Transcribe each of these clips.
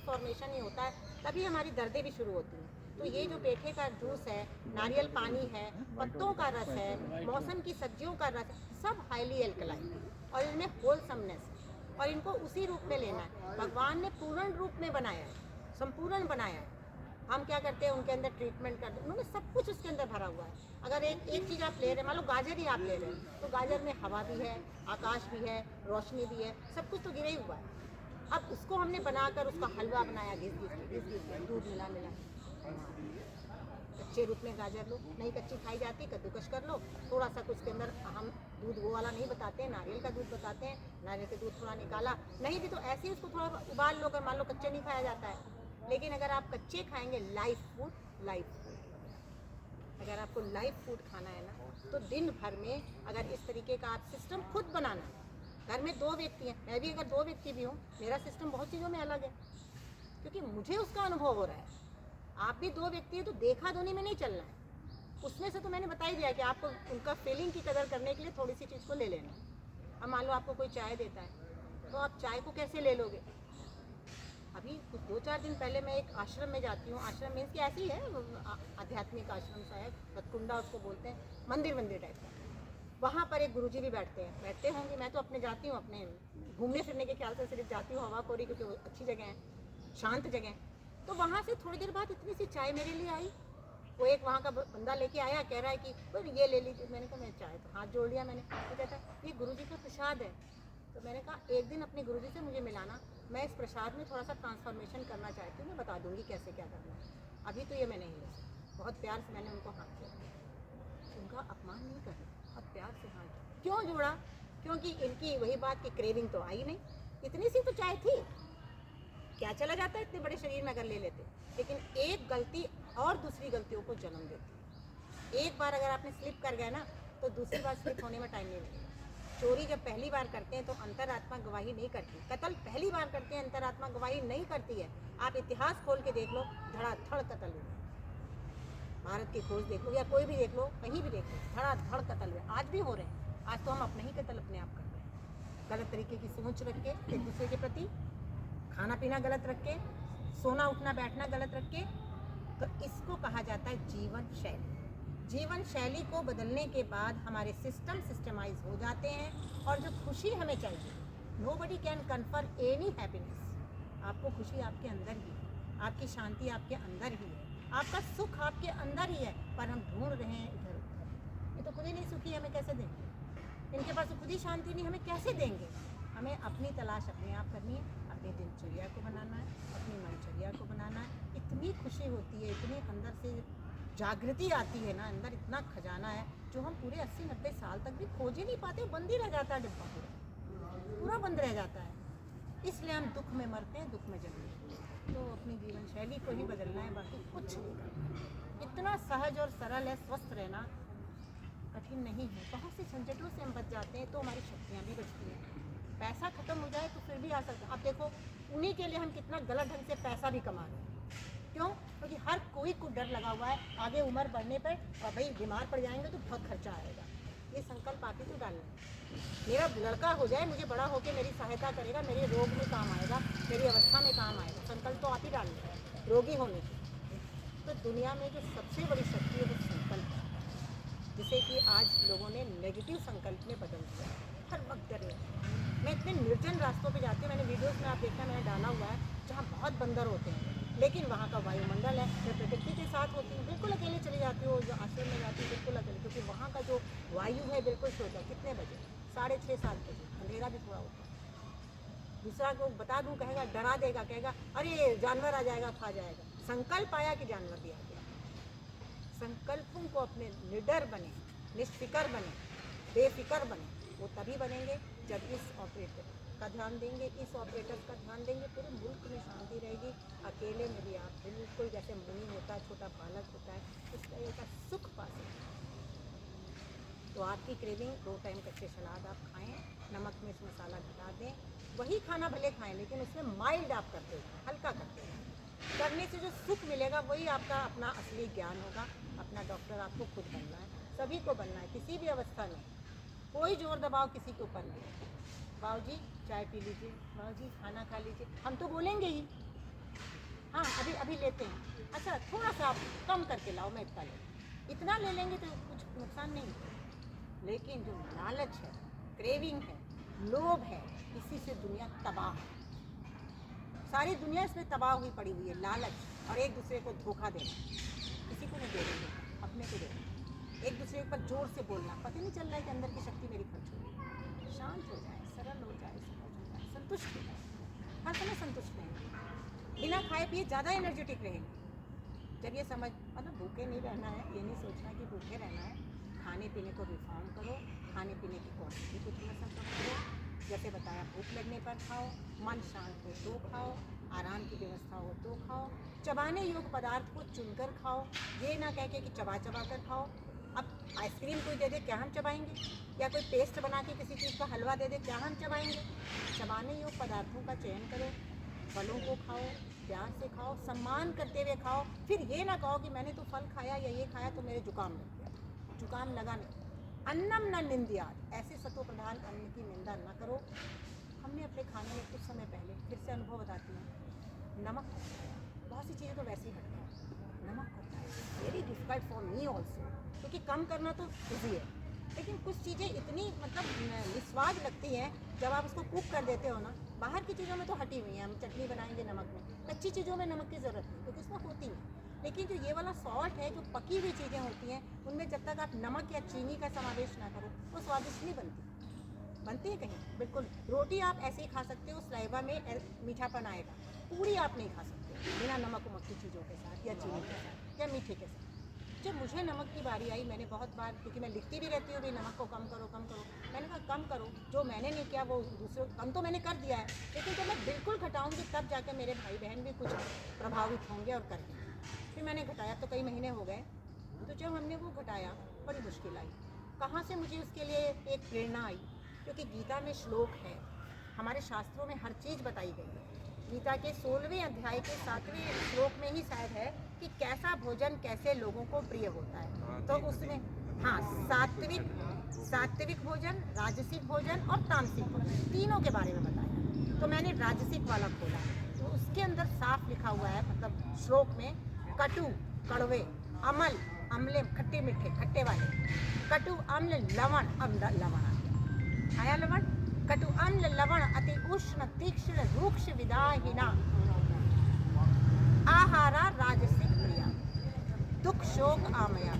Formation ही होता है, तभी हमारी दर्दें भी शुरू होती हैं। तो ये जो पेठे का जूस है, नारियल पानी है, पत्तों का रस है, मौसम की सब्जियों का रस, सब हाईली एल्कलाइन और इनमें होलसमनेस है और इनको उसी रूप में लेना है। भगवान ने पूर्ण रूप में बनाया है, संपूर्ण बनाया है। हम क्या करते हैं, उनके अंदर ट्रीटमेंट करते हैं, उन्होंने सब कुछ उसके अंदर भरा हुआ है। अगर एक चीज़ आप ले रहे हैं, मान लो गाजर ही आप ले रहे हैं, तो गाजर में हवा भी है, आकाश भी है, रोशनी भी है, सब कुछ तो गिरा ही हुआ है। अब उसको हमने बनाकर उसका हलवा बनाया, घिस के दूध मिला कच्चे रूप में गाजर लो, नहीं कच्ची खाई जाती, कद्दूकस कर लो, थोड़ा सा कुछ के अंदर, हम दूध वो वाला नहीं बताते हैं, नारियल का दूध बताते हैं, नारियल का दूध थोड़ा निकाला, नहीं भी तो ऐसे ही उसको थोड़ा उबाल लो, अगर मान लो कच्चे नहीं खाया जाता है। लेकिन अगर आप कच्चे खाएंगे, लाइव फूड, अगर आपको लाइव फूड खाना है ना, तो दिन भर में अगर इस तरीके का आप सिस्टम खुद बनाना, घर में 2 व्यक्ति हैं, मैं भी अगर 2 व्यक्ति भी हूँ, मेरा सिस्टम बहुत चीज़ों में अलग है, क्योंकि मुझे उसका अनुभव हो रहा है। आप भी 2 व्यक्ति हैं, तो देखा धोनी में नहीं चलना है। उसमें से तो मैंने बता ही दिया कि आपको उनका फीलिंग की कदर करने के लिए थोड़ी सी चीज़ को ले लेना। अब मान लो आपको कोई चाय देता है, तो आप चाय को कैसे ले लोगे? अभी कुछ 2-4 दिन पहले मैं एक आश्रम में जाती हूँ, आश्रम मीन्स कि ऐसी है, आध्यात्मिक आश्रम सा है, सतकुंडा उसको बोलते हैं, मंदिर टाइप का। वहाँ पर एक गुरुजी भी बैठते होंगे, मैं तो अपने जाती हूँ, अपने घूमने फिरने के ख्याल से सिर्फ जाती हूँ, हवा खोरी, क्योंकि वो अच्छी जगह है, शांत जगह है। तो वहाँ से थोड़ी देर बाद इतनी सी चाय मेरे लिए आई, वो एक वहाँ का बंदा लेके आया, कह रहा है कि ये ले लीजिए। मैंने कहा मैं चाय, तो हाथ जोड़ लिया मैंने। तो कहता है ये गुरुजी का प्रसाद है। तो मैंने कहा एक दिन अपने गुरुजी से मुझे मिलाना, मैं इस प्रसाद में थोड़ा सा ट्रांसफॉर्मेशन करना चाहती हूँ, मैं बता दूँगी कैसे क्या करना है, अभी तो ये मैं नहीं ले सकती। बहुत प्यार से मैंने उनको हाथ जोड़ा, उनका अपमान नहीं करना, बहुत प्यार से हाथ जोड़ा। क्यों जोड़ा? क्योंकि इनकी वही बात की क्रेविंग तो आई नहीं, इतनी सी तो चाय थी, क्या चला जाता है इतने बड़े शरीर में अगर ले लेते। लेकिन एक गलती और दूसरी गलतियों को जन्म देती है। एक बार अगर आपने स्लिप कर गए ना, तो दूसरी बार स्लिप होने में टाइम नहीं लगेगा। चोरी जब पहली बार करते हैं तो अंतरात्मा गवाही नहीं करती, कत्ल पहली बार करते हैं अंतरात्मा गवाही नहीं करती है। आप इतिहास खोल के देख लो, धड़ाधड़ कत्ल हुए, भारत की खोज देख लो या कोई भी देख लो, कहीं भी देख लो, धड़ाधड़ कत्ल हुए, आज भी हो रहे हैं। आज तो हम अपने ही कत्ल अपने आप कर रहे हैं, गलत तरीके की सोच रख के एक दूसरे के प्रति, खाना पीना गलत रख के, सोना उठना बैठना गलत रख के। तो इसको कहा जाता है जीवन शैली। जीवन शैली को बदलने के बाद हमारे सिस्टम सिस्टमाइज हो जाते हैं, और जो खुशी हमें चाहिए, nobody can confer any happiness. आपको खुशी आपके अंदर ही है, आपकी शांति आपके अंदर ही है, आपका सुख आपके अंदर ही है, पर हम ढूंढ रहे हैं इधर उधर। ये तो खुद ही नहीं सुखी, हमें कैसे देंगे? इनके पास तो खुद ही शांति नहीं, हमें कैसे देंगे? हमें अपनी तलाश अपने आप करनी है, अपनी दिनचर्या को बनाना है, अपनी मनचर्या को बनाना है। इतनी खुशी होती है, इतनी अंदर से जागृति आती है ना, अंदर इतना खजाना है जो हम पूरे 80-90 साल तक भी खोज ही नहीं पाते, बंद ही रह जाता है, डिब्बा पूरा बंद रह जाता है। इसलिए हम दुख में मरते हैं, दुख में जलते हैं। तो अपनी जीवन शैली को ही बदलना है, बाकी कुछ नहीं करना। इतना सहज और सरल है, स्वस्थ रहना कठिन नहीं है। बहुत सी झंझटों से हम बच जाते हैं, तो हमारी शक्तियाँ भी बचती हैं। पैसा खत्म हो जाए तो फिर भी आ सकता है। अब देखो, उन्हीं के लिए हम कितना गलत ढंग से पैसा भी कमा रहे हैं। क्यों? क्योंकि हर कोई को डर लगा हुआ है, आगे उम्र बढ़ने पर और भाई बीमार पड़ जाएंगे तो बहुत खर्चा आएगा। ये संकल्प आप ही तो डालना, मेरा लड़का हो जाए, मुझे बड़ा होकर मेरी सहायता करेगा, मेरे रोग में काम आएगा, मेरी अवस्था में काम आएगा। संकल्प तो आप ही डालना है रोगी होने की। तो दुनिया में जो सबसे बड़ी शक्ति है वो संकल्प है, जिसे कि आज लोगों ने नेगेटिव संकल्प में बदल दिया। हर वक्त डरने, मैं इतने निर्जन रास्तों पे जाती हूँ, मैंने वीडियोस में आप देखना मैंने डाला हुआ है, जहाँ बहुत बंदर होते हैं, लेकिन वहाँ का वायुमंडल है, मैं प्रकृति के साथ होती हूँ, बिल्कुल अकेले चली जाती हूँ, जो आश्रम में जाती हूँ बिल्कुल अकेले, क्योंकि वहाँ का जो वायु है बिल्कुल शुद्ध है। कितने बजे? 6:30-7 बजे, अंधेरा भी थोड़ा होता है। दूसरा को बता दूँ, कहेगा, डरा देगा, कहेगा अरे जानवर आ जाएगा, खा जाएगा। संकल्प आया कि जानवर भी आ गया। संकल्पों को अपने निडर बने, निष्फिकर बने, बेफिक्र बने, वो तभी बनेंगे जब इस ऑपरेटर का ध्यान देंगे, इस ऑपरेटर का ध्यान देंगे, पूरे मुल्क में शांति रहेगी। अकेले में भी आप बिल्कुल जैसे मुनि होता है, छोटा बालक होता है, उस तरह का सुख पा सकते हैं। तो आपकी क्रेविंग 2 टाइम कच्चे सलाद आप खाएं, नमक मिर्च मसाला घटा दें, वही खाना भले खाएं, लेकिन उसमें माइल्ड आप करते हैं, हल्का करते हैं। करने से जो सुख मिलेगा वही आपका अपना असली ज्ञान होगा। अपना डॉक्टर आपको खुद बनना है, सभी को बनना है, किसी भी अवस्था में। कोई जोर दबाव किसी के ऊपर नहीं है। बाबूजी चाय पी लीजिए, बाबूजी खाना खा लीजिए, हम तो बोलेंगे ही, हाँ अभी अभी लेते हैं, अच्छा थोड़ा सा आप कम करके लाओ, मैं इतना ले, इतना ले लेंगे तो कुछ नुकसान नहीं है। लेकिन जो लालच है, क्रेविंग है, लोभ है, इसी से दुनिया तबाह है। सारी दुनिया इसमें तबाह हुई पड़ी हुई है, लालच और एक दूसरे को धोखा देना। किसी को नहीं दे रहे, अपने को दे रहे, एक दूसरे पर जोर से बोलना, पता नहीं चल रहा है कि अंदर की शक्ति मेरी खर्च हो रही है। शांत हो जाए, सरल हो जाए, सहज हो जाए, संतुष्ट हो जाए, हर समय संतुष्ट रहेंगे, बिना खाए पिए ज़्यादा एनर्जेटिक रहेंगे। जब ये समझ, मतलब भूखे नहीं रहना है, ये नहीं सोचना कि भूखे रहना है, खाने पीने को रिफॉर्म करो, खाने पीने की क्वांटिटी को थोड़ा सा कम करो, जैसे बताया भूख लगने पर खाओ, मन शांत हो तो खाओ, आराम की व्यवस्था हो तो खाओ, चबाने योग्य पदार्थ को चुनकर खाओ, ये ना कह के कि चबा चबा कर खाओ। अब आइसक्रीम कोई दे दे क्या हम चबाएंगे, या कोई पेस्ट बना के किसी चीज़ का हलवा दे दे क्या हम चबाएंगे। चबाने योग्य पदार्थों का चयन करो, फलों को खाओ, प्यार से खाओ, सम्मान करते हुए खाओ। फिर ये ना कहो कि मैंने तो फल खाया या ये खाया तो मेरे जुकाम लग गया, जुकाम लगा नहीं। अन्नम न निंद्यात, ऐसे सत्व प्रधान अन्न की निंदा न करो। हमने अपने खाने में कुछ समय पहले, फिर से अनुभव बताती हूँ, नमक, बहुत सी चीज़ें तो वैसे ही हट गई, नमक होता है very difficult for me also, क्योंकि कम करना तो ईजी है, लेकिन कुछ चीज़ें इतनी मतलब निस्वाद लगती हैं जब आप उसको कुक कर देते हो ना। बाहर की चीज़ों में तो हटी हुई हैं, हम चटनी बनाएंगे नमक में, कच्ची चीज़ों में नमक की ज़रूरत नहीं क्योंकि उसमें होती है। लेकिन जो ये वाला सॉल्ट है, जो पकी हुई चीज़ें होती हैं, उनमें जब तक आप नमक या चीनी का समावेश ना करो वो स्वादिष्ट नहीं बनती है कहीं। बिल्कुल रोटी आप ऐसे ही खा सकते हो, स्लाइवा में मीठापन आएगा, पूरी आप नहीं खा सकते बिना नमक उमक की चीज़ों के साथ या चीनी के साथ या मीठे के साथ। जब मुझे नमक की बारी आई, मैंने बहुत बार, क्योंकि मैं लिखती भी रहती हूँ भी नमक को कम करो कम करो, मैंने कहा कम करो, जो मैंने नहीं किया वो दूसरों, कम तो मैंने कर दिया है, लेकिन जब मैं बिल्कुल घटाऊँगी तब जाकर मेरे भाई बहन भी कुछ प्रभावित होंगे और करेंगे। फिर मैंने घटाया तो कई महीने हो गए, तो जब हमने वो घटाया बड़ी मुश्किल आई। कहाँ से मुझे उसके लिए एक प्रेरणा आई, क्योंकि गीता में श्लोक है, हमारे शास्त्रों में हर चीज़ बताई गई है। गीता के 16वें अध्याय के 7वें श्लोक में ही शायद है कि कैसा भोजन कैसे लोगों को प्रिय होता है। तो उसमें हाँ, सात्विक भोजन, राजसिक भोजन और तामसिक भोजन, तीनों के बारे में बताया। तो मैंने राजसिक वाला खोला, तो उसके अंदर साफ लिखा हुआ है, मतलब श्लोक में, कटु कड़वे, अमल अम्ले खट्टे मीठे खट्टे वाले, कटु अम्ल लवण, लवण आया लवण, कटु अम्ल लवण अति उष्ण तीक्ष्ण रूक्ष विदाहिना आहारा राजसिक प्रिया, दुख शोक आमया,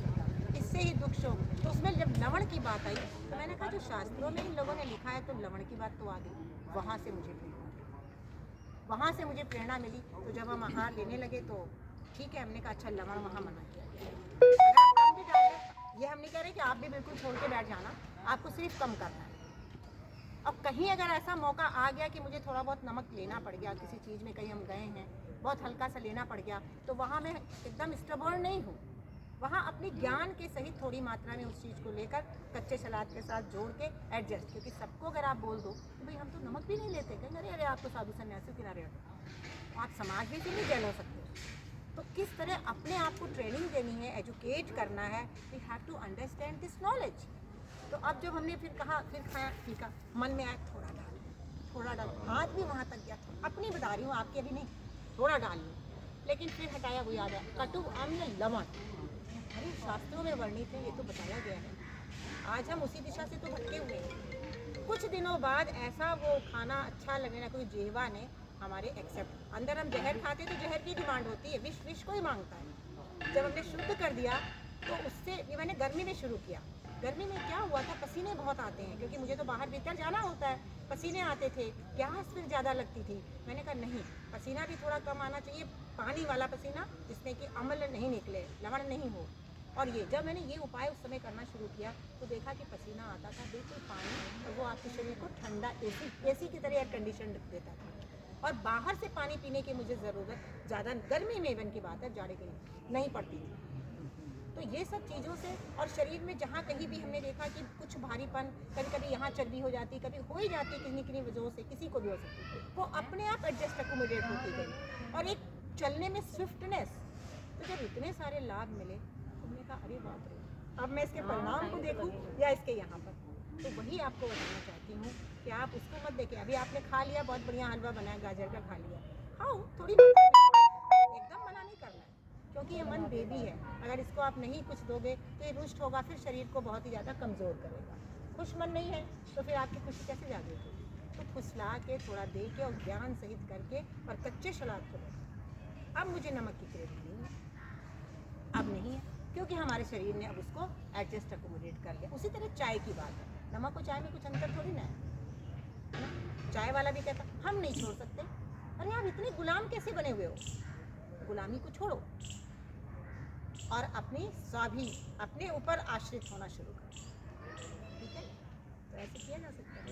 इससे ही दुख शोक। तो उसमें जब लवण की बात आई तो मैंने कहा जो शास्त्रों में इन लोगों ने लिखा है तो लवण की बात तो आ गई, वहाँ से मुझे प्रेरणा मिली। तो जब हम आहार लेने लगे तो ठीक है, हमने कहा अच्छा लवण वहाँ मना किया गया, अगर आप कम भी डाल दें, ये हम नहीं कह रहे कि आप भी बिल्कुल छोड़ के बैठ जाना, आपको सिर्फ कम करना है। अब कहीं अगर ऐसा मौका आ गया कि मुझे थोड़ा बहुत नमक लेना पड़ गया, किसी चीज़ में कहीं हम गए हैं, बहुत हल्का सा लेना पड़ गया, तो वहाँ मैं एकदम स्टबर्न नहीं हूँ, वहाँ अपने ज्ञान के सहित थोड़ी मात्रा में उस चीज़ को लेकर कच्चे सलाद के साथ जोड़ के एडजस्ट, क्योंकि सबको अगर आप बोल दो तो भाई हम तो नमक भी नहीं लेते, कहेंगे अरे आप तो साधु सन्यासी किनारे हटो, आप समाज में भी नहीं जल हो सकते। तो किस तरह अपने आप को ट्रेनिंग देनी है, एजुकेट करना है, we have to understand this knowledge. तो अब जब हमने फिर कहा, फिर खाया फीका, मन में आया थोड़ा डाल, हाथ भी वहाँ तक गया, अपनी बता रही हूँ आपकी अभी नहीं, थोड़ा डाल लूँ, लेकिन फिर हटाया, वो याद है कटु अम्ल लवण, अरे शास्त्रों में वर्णित है, ये तो बताया गया है, आज हम उसी दिशा से तो भटके हुए हैं। कुछ दिनों बाद ऐसा वो खाना अच्छा लगने लगा, कोई जेहवा ने हमारे एक्सेप्ट, अंदर हम जहर खाते तो जहर की डिमांड होती है, विष को ही मांगता है। जब हमने शुद्ध कर दिया तो उससे, ये मैंने गर्मी में शुरू किया। गर्मी में क्या हुआ था, पसीने बहुत आते हैं, क्योंकि मुझे तो बाहर भीतर जाना होता है, पसीने आते थे, प्यास फिर ज़्यादा लगती थी। मैंने कहा नहीं, पसीना भी थोड़ा कम आना चाहिए, पानी वाला पसीना, जिसमें कि अम्ल नहीं निकले, लवण नहीं हो। और ये जब मैंने ये उपाय उस समय करना शुरू किया तो देखा कि पसीना आता था बिल्कुल पानी, और वो आपके शरीर को ठंडा एसी की तरह एयर कंडीशन देता था, और बाहर से पानी पीने की मुझे ज़रूरत ज़्यादा गर्मी में इवन की बात है, जाड़े के नहीं पड़ती थी। तो ये सब चीज़ों से, और शरीर में जहाँ कहीं भी हमने देखा कि कुछ भारीपन, कभी कभी यहाँ चर्बी हो जाती, कभी हो ही जाती, किन्हीं वजहों से, किसी को भी हो सकती, वो अपने आप एडजस्ट अकोमोडेट होती गई, और एक चलने में स्विफ्टनेस। तो जब इतने सारे लाभ मिले तो हमने कहा अरे बाप रे, अब मैं इसके परिणाम को देखूं या इसके यहाँ पर। तो वही आपको बताना चाहती हूँ कि आप उसको मत देखें, अभी आपने खा लिया, बहुत बढ़िया हलवा बनाया गाजर का, खा लिया, खाओ थोड़ी मात्रा में, बेबी है, अगर इसको आप नहीं कुछ दोगे तो ये रुष्ट होगा, फिर शरीर को बहुत ही ज़्यादा कमज़ोर करेगा। खुश मन नहीं है तो फिर आपकी खुशी कैसे जागेगी? तो फुसला के, थोड़ा दे के और ज्ञान सहित करके और कच्चे सलाद को लेकर। अब मुझे नमक की क्रेविंग नहीं है, अब नहीं है, क्योंकि हमारे शरीर ने अब उसको एडजस्ट अकोमोडेट कर लिया। उसी तरह चाय की बात है, नमक और चाय में कुछ अंतर थोड़ी ना है। चाय वाला भी कहता हम नहीं छोड़ सकते। अरे आप इतने गुलाम कैसे बने हुए हो? गुलामी को छोड़ो और अपनी स्वाभी, अपने ऊपर आश्रित होना शुरू करो। ठीक है, तो ऐसे किया जा सकता है।